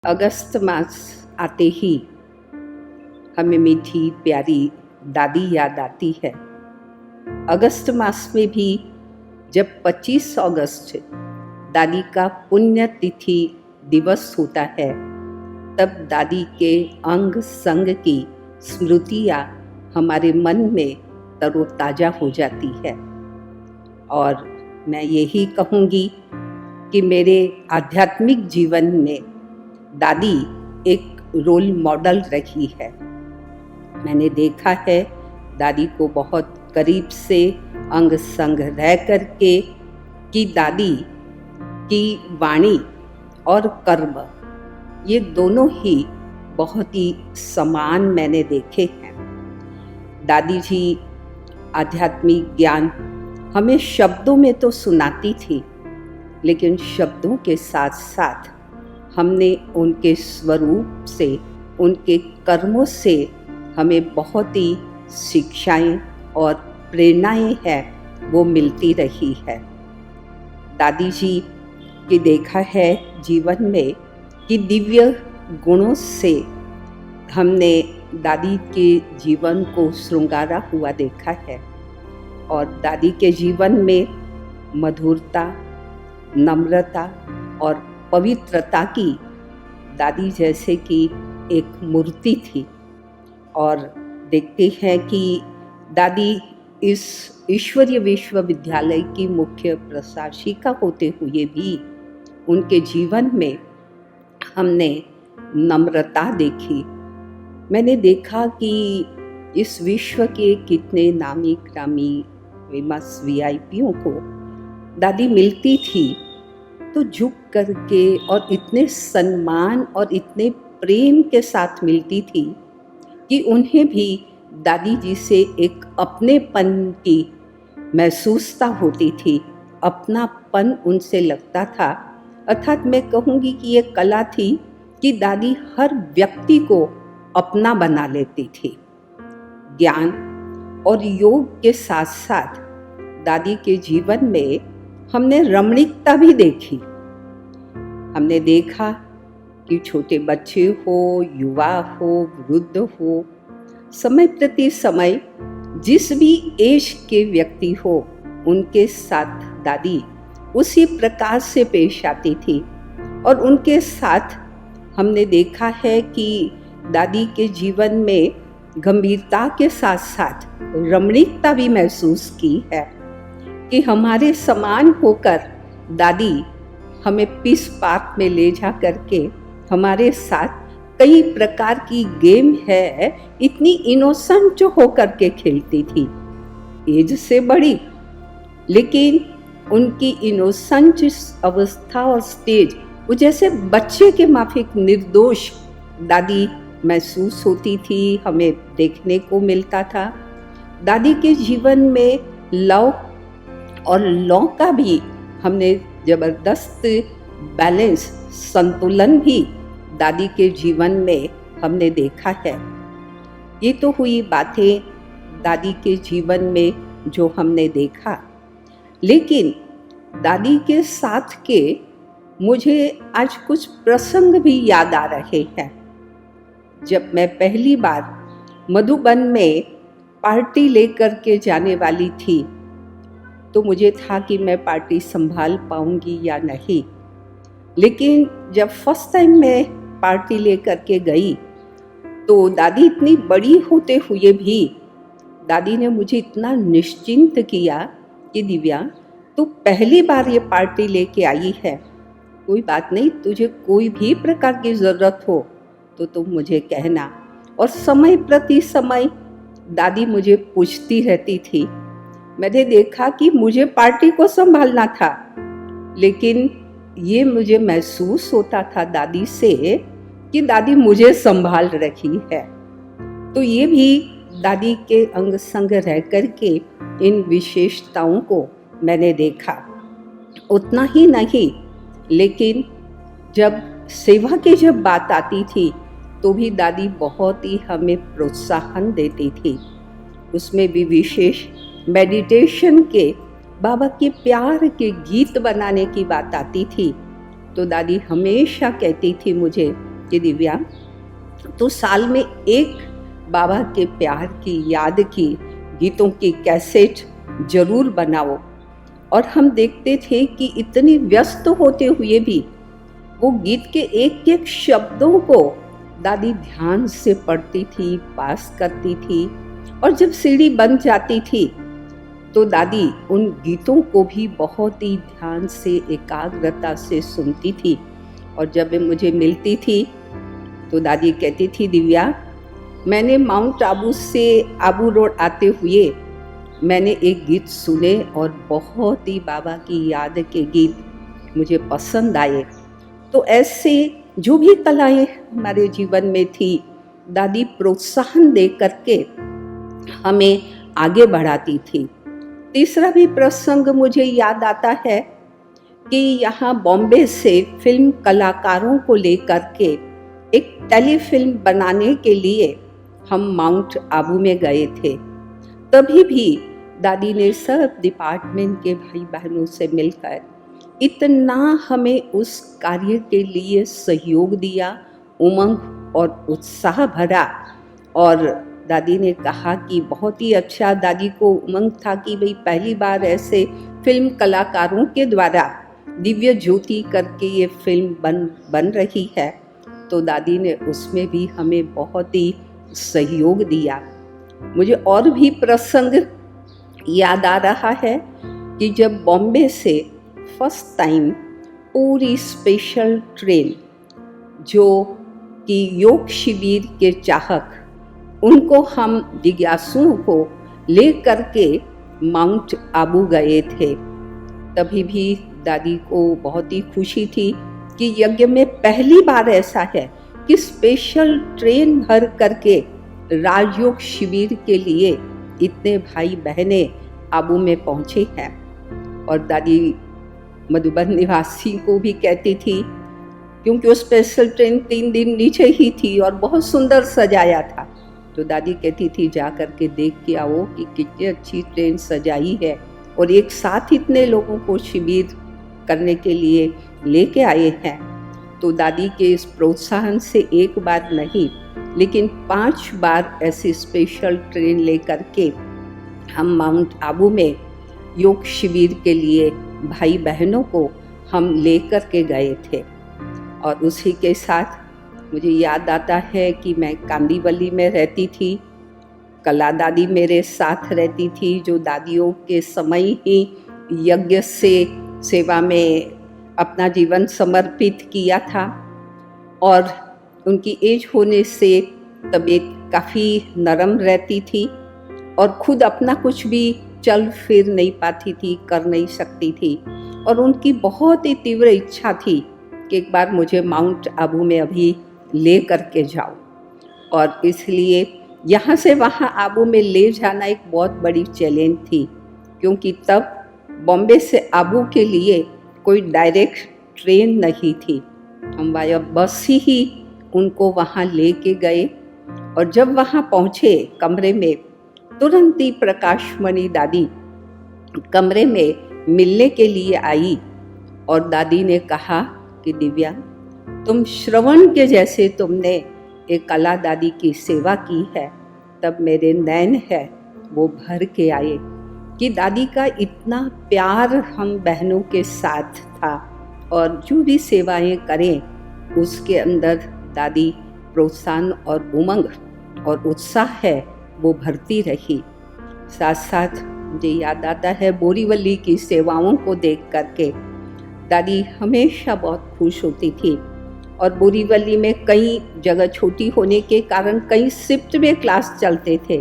अगस्त मास आते ही हमें मीठी प्यारी दादी याद आती है। अगस्त मास में भी जब 25 अगस्त दादी का पुण्यतिथि दिवस होता है, तब दादी के अंग संग की स्मृतियाँ हमारे मन में तरोताज़ा हो जाती है। और मैं यही कहूँगी कि मेरे आध्यात्मिक जीवन में दादी एक रोल मॉडल रही है। मैंने देखा है दादी को बहुत करीब से अंग संग रह करके कि दादी की वाणी और कर्म ये दोनों ही बहुत ही समान मैंने देखे हैं। दादी जी आध्यात्मिक ज्ञान हमें शब्दों में तो सुनाती थी, लेकिन शब्दों के साथ साथ हमने उनके स्वरूप से, उनके कर्मों से हमें बहुत ही शिक्षाएं और प्रेरणाएं हैं वो मिलती रही है। दादी जी की देखा है जीवन में कि दिव्य गुणों से हमने दादी के जीवन को श्रृंगारा हुआ देखा है। और दादी के जीवन में मधुरता, नम्रता और पवित्रता की दादी जैसे कि एक मूर्ति थी। और देखते हैं कि दादी इस ईश्वरीय विश्वविद्यालय की मुख्य प्रशासिका होते हुए भी उनके जीवन में हमने नम्रता देखी। मैंने देखा कि इस विश्व के कितने नामी ग्रामी फेमस वीआईपीओं को दादी मिलती थी तो झुक करके और इतने सम्मान और इतने प्रेम के साथ मिलती थी कि उन्हें भी दादी जी से एक अपनेपन की महसूसता होती थी, अपनापन उनसे लगता था। अर्थात मैं कहूँगी कि ये कला थी कि दादी हर व्यक्ति को अपना बना लेती थी। ज्ञान और योग के साथ साथ दादी के जीवन में हमने रमणीकता भी देखी। हमने देखा कि छोटे बच्चे हो, युवा हो, वृद्ध हो, समय प्रति समय जिस भी एज के व्यक्ति हो उनके साथ दादी उसी प्रकार से पेश आती थी। और उनके साथ हमने देखा है कि दादी के जीवन में गंभीरता के साथ साथ रमणीकता भी महसूस की है कि हमारे समान होकर दादी हमें पीस पार्क में ले जा करके हमारे साथ कई प्रकार की गेम है इतनी इनोसेंट होकर के खेलती थी, एज से बड़ी, लेकिन उनकी इनोसेंट अवस्था और स्टेज वो जैसे बच्चे के माफिक निर्दोष दादी महसूस होती थी, हमें देखने को मिलता था। दादी के जीवन में लव और लॉ का भी हमने जबरदस्त बैलेंस, संतुलन भी दादी के जीवन में हमने देखा है। ये तो हुई बातें दादी के जीवन में जो हमने देखा, लेकिन दादी के साथ के मुझे आज कुछ प्रसंग भी याद आ रहे हैं। जब मैं पहली बार मधुबन में पार्टी लेकर के जाने वाली थी तो मुझे था कि मैं पार्टी संभाल पाऊंगी या नहीं, लेकिन जब फर्स्ट टाइम मैं पार्टी लेकर के गई तो दादी इतनी बड़ी होते हुए भी दादी ने मुझे इतना निश्चिंत किया कि दिव्या तू पहली बार ये पार्टी लेके आई है, कोई बात नहीं, तुझे कोई भी प्रकार की ज़रूरत हो तो तुम मुझे कहना। और समय प्रति समय दादी मुझे पूछती रहती थी। मैंने देखा कि मुझे पार्टी को संभालना था, लेकिन ये मुझे महसूस होता था दादी से कि दादी मुझे संभाल रही है। तो ये भी दादी के अंग संग रह करके इन विशेषताओं को मैंने देखा। उतना ही नहीं, लेकिन जब सेवा की जब बात आती थी तो भी दादी बहुत ही हमें प्रोत्साहन देती थी। उसमें भी विशेष मेडिटेशन के, बाबा के प्यार के गीत बनाने की बात आती थी तो दादी हमेशा कहती थी मुझे कि दिव्या, तो साल में एक बाबा के प्यार की याद की गीतों की कैसेट जरूर बनाओ। और हम देखते थे कि इतनी व्यस्त होते हुए भी वो गीत के एक एक शब्दों को दादी ध्यान से पढ़ती थी, पास करती थी। और जब सीढ़ी बन जाती थी तो दादी उन गीतों को भी बहुत ही ध्यान से, एकाग्रता से सुनती थी। और जब वे मुझे मिलती थी तो दादी कहती थी, दिव्या, मैंने माउंट आबू से आबू रोड आते हुए मैंने एक गीत सुने और बहुत ही बाबा की याद के गीत मुझे पसंद आए। तो ऐसे जो भी कलाएं हमारे जीवन में थी, दादी प्रोत्साहन दे करके हमें आगे बढ़ाती थी। तीसरा भी प्रसंग मुझे याद आता है कि यहाँ बॉम्बे से फिल्म कलाकारों को लेकर के एक टेलीफिल्म बनाने के लिए हम माउंट आबू में गए थे। तभी भी दादी ने सब डिपार्टमेंट के भाई बहनों से मिलकर इतना हमें उस कार्य के लिए सहयोग दिया, उमंग और उत्साह भरा। और दादी ने कहा कि बहुत ही अच्छा, दादी को उमंग था कि भाई पहली बार ऐसे फिल्म कलाकारों के द्वारा दिव्य ज्योति करके ये फिल्म बन रही है। तो दादी ने उसमें भी हमें बहुत ही सहयोग दिया। मुझे और भी प्रसंग याद आ रहा है कि जब बॉम्बे से फर्स्ट टाइम पूरी स्पेशल ट्रेन, जो कि योग शिविर के चाहक, उनको हम जिज्ञासुओं को ले करके माउंट आबू गए थे, तभी भी दादी को बहुत ही खुशी थी कि यज्ञ में पहली बार ऐसा है कि स्पेशल ट्रेन भर करके राजयोग शिविर के लिए इतने भाई बहनें आबू में पहुंचे हैं। और दादी मधुबन निवासी को भी कहती थी, क्योंकि वो स्पेशल ट्रेन 3 दिन नीचे ही थी और बहुत सुंदर सजाया था, तो दादी कहती थी जा करके देख के आओ कि कितनी अच्छी ट्रेन सजाई है और एक साथ इतने लोगों को शिविर करने के लिए लेके आए हैं। तो दादी के इस प्रोत्साहन से एक बार नहीं लेकिन 5 बार ऐसी स्पेशल ट्रेन लेकर के हम माउंट आबू में योग शिविर के लिए भाई बहनों को हम लेकर के गए थे। और उसी के साथ मुझे याद आता है कि मैं कांदीवली में रहती थी, कला दादी मेरे साथ रहती थी, जो दादियों के समय ही यज्ञ से सेवा में अपना जीवन समर्पित किया था। और उनकी एज होने से तबीयत काफ़ी नरम रहती थी और खुद अपना कुछ भी चल फिर नहीं पाती थी, कर नहीं सकती थी। और उनकी बहुत ही तीव्र इच्छा थी कि एक बार मुझे माउंट आबू में अभी ले करके जाओ। और इसलिए यहाँ से वहाँ आबू में ले जाना एक बहुत बड़ी चैलेंज थी, क्योंकि तब बॉम्बे से आबू के लिए कोई डायरेक्ट ट्रेन नहीं थी। हम वाया बस ही उनको वहाँ ले के गए। और जब वहाँ पहुँचे कमरे में, तुरंत ही प्रकाशमणि दादी कमरे में मिलने के लिए आई और दादी ने कहा कि दिव्या, तुम श्रवण के जैसे तुमने एक कला दादी की सेवा की है। तब मेरे नैन है वो भर के आए कि दादी का इतना प्यार हम बहनों के साथ था और जो भी सेवाएं करें उसके अंदर दादी प्रोत्साहन और उमंग और उत्साह है वो भरती रही। साथ साथ मुझे याद आता है बोरीवली की सेवाओं को देख करके दादी हमेशा बहुत खुश होती थी। और बोरीवली में कई जगह छोटी होने के कारण कई शिफ्ट में क्लास चलते थे,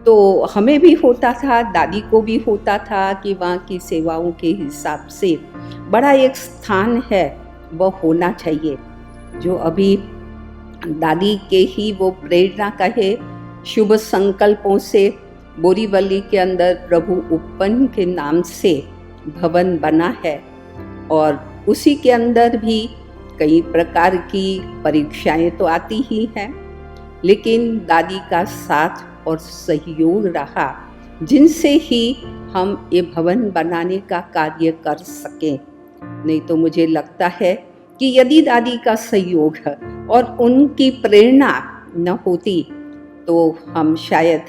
तो हमें भी होता था, दादी को भी होता था कि वहाँ की सेवाओं के हिसाब से बड़ा एक स्थान है वो होना चाहिए। जो अभी दादी के ही वो प्रेरणा कहे शुभ संकल्पों से बोरीवली के अंदर प्रभु उपन के नाम से भवन बना है और उसी के अंदर भी कई प्रकार की परीक्षाएं तो आती ही हैं, लेकिन दादी का साथ और सहयोग रहा जिनसे ही हम ये भवन बनाने का कार्य कर सकें। नहीं तो मुझे लगता है कि यदि दादी का सहयोग और उनकी प्रेरणा न होती तो हम शायद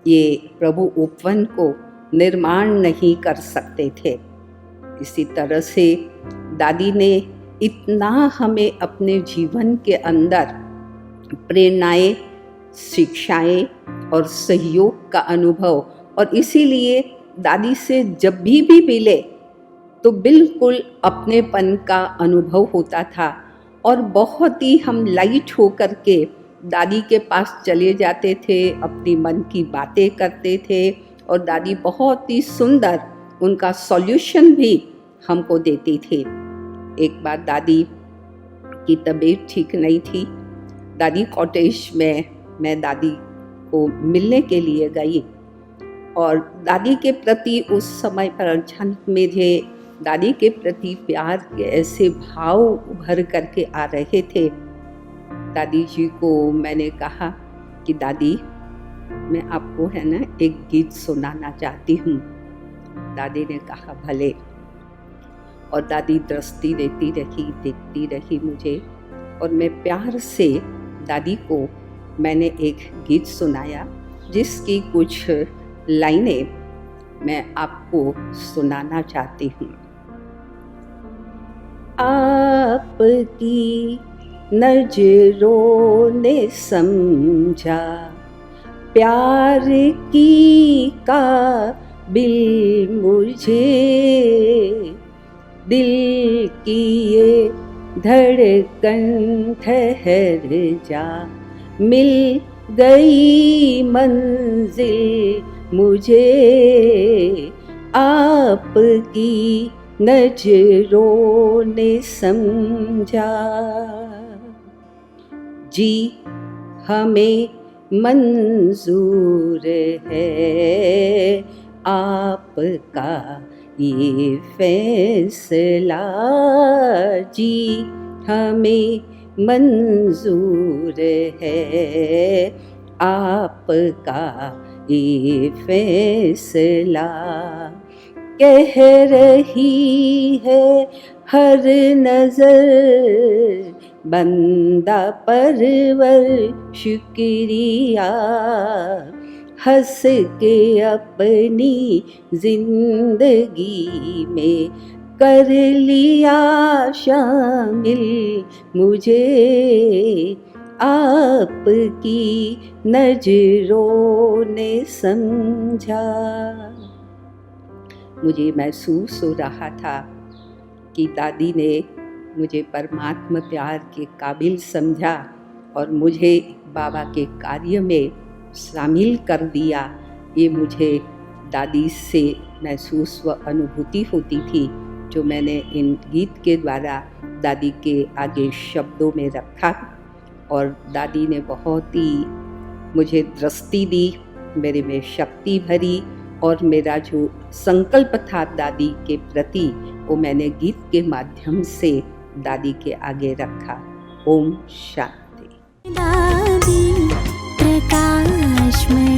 ये प्रभु उपवन को निर्माण नहीं कर सकते थे। इसी तरह से दादी ने इतना हमें अपने जीवन के अंदर प्रेरणाएं, शिक्षाएं और सहयोग का अनुभव, और इसीलिए दादी से जब भी मिले तो बिल्कुल अपनेपन का अनुभव होता था और बहुत ही हम लाइट होकर के दादी के पास चले जाते थे, अपनी मन की बातें करते थे और दादी बहुत ही सुंदर उनका सॉल्यूशन भी हमको देती थी। एक बार दादी की तबीयत ठीक नहीं थी। दादी कॉटेज में मैं दादी को मिलने के लिए गई और दादी के प्रति उस समय पर अचानक मुझे दादी के प्रति प्यार के ऐसे भाव उभर करके आ रहे थे। दादी जी को मैंने कहा कि दादी, मैं आपको है ना एक गीत सुनाना चाहती हूँ। दादी ने कहा भले। और दादी दृष्टि देती रही, देखती रही मुझे, और मैं प्यार से दादी को मैंने एक गीत सुनाया जिसकी कुछ लाइनें मैं आपको सुनाना चाहती हूँ। आपकी नजरों ने समझा प्यार की काबिल मुझे, दिल की ये धड़कन ठहर जा, मिल गई मंजिल मुझे, आपकी नजरों ने समझा। जी हमें मंजूर है आपका ये फैसला, जी हमें मंजूर है आपका ये फैसला। कह रही है हर नजर बंदा परवर शुक्रिया, हंस के अपनी जिंदगी में कर लिया शामिल मुझे, आपकी नजरों ने समझा। मुझे महसूस हो रहा था कि दादी ने मुझे परमात्मा प्यार के काबिल समझा और मुझे बाबा के कार्य में शामिल कर दिया। ये मुझे दादी से महसूस व अनुभूति होती थी, जो मैंने इन गीत के द्वारा दादी के आगे शब्दों में रखा। और दादी ने बहुत ही मुझे दृष्टि दी, मेरे में शक्ति भरी, और मेरा जो संकल्प था दादी के प्रति वो मैंने गीत के माध्यम से दादी के आगे रखा। ओम शांति। दादी प्रकाश में